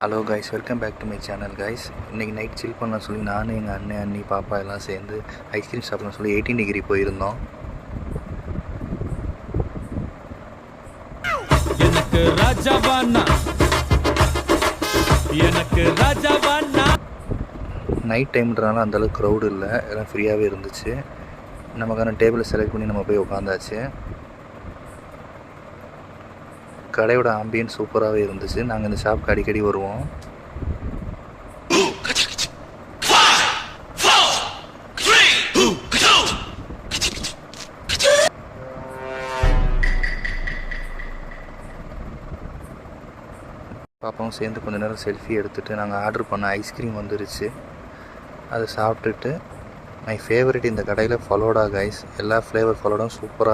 Hello guys, welcome back to my channel guys. இன்றைக்கி night chill பண்ணலாம் சொல்லி நானும் எங்கள் அண்ணன் அண்ணி பாப்பா எல்லாம் சேர்ந்து ஐஸ்கிரீம் சாப்பிடலாம் சொல்லி 18 டிகிரி போயிருந்தோம். நைட் டைம்ன்றனால அந்தளவுக்கு க்ரௌடு இல்லை, எல்லாம் ஃப்ரீயாகவே இருந்துச்சு. நமக்கான டேபிளை செலக்ட் பண்ணி நம்ம போய் உட்காந்தாச்சு. கடையோட ஆம்பியன்ஸ் சூப்பராகவே இருந்துச்சு. நாங்கள் இந்த ஷாப்புக்கு அடிக்கடி வருவோம். பாப்பாவும் சேர்ந்து கொஞ்ச நேரம் செல்ஃபி எடுத்துகிட்டு நாங்கள் ஆர்டர் பண்ண ஐஸ்கிரீம் வந்துருச்சு. அதை சாப்பிட்டுட்டு மை ஃபேவரட் இந்த கடையில் ஃபலோடா கைஸ். எல்லா ஃப்ளேவர் ஃபலோடாவும் சூப்பராக